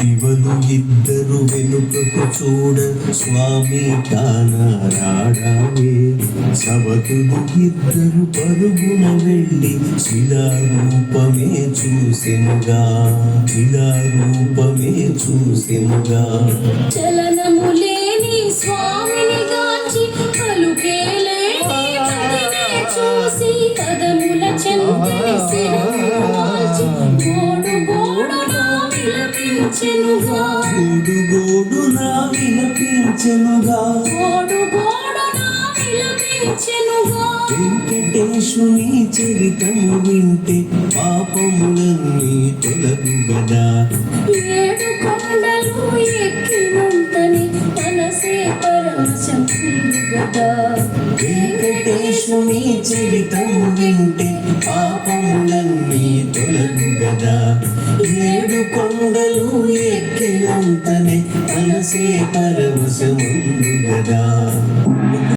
ఇవలు ఇద్దరు వెనుకకు చూడ స్వామి కానరాడావే. సవతులు ఇద్దరు పరుగున వెళ్ళి శిలారూపమే చూసెనుగా, శిలారూపమే చూసెనుగా. చలనము లేని స్వామిని గాంచి పలుకే లేని పదినే చూసి పదముల చెంతని శిరము వాల్చి గోడు గోడునా విలపించెనుగా, గోడు గోడునా విలపించెనుగా, గోడు గోడునా విలపించెనుగా. వెంకటేశుని చరితము వింటే పాపములన్నీ తొలగు గదా. ఏడు కొండలు ఎక్కినంతని మనసే పరవశం గదా. వెంకటేశుని చరితము వింటే పాపములన్నీ తొలగు గదా. ఏడు కొండలు ఎక్కినంతనే మనసే పరవశముందు గదా.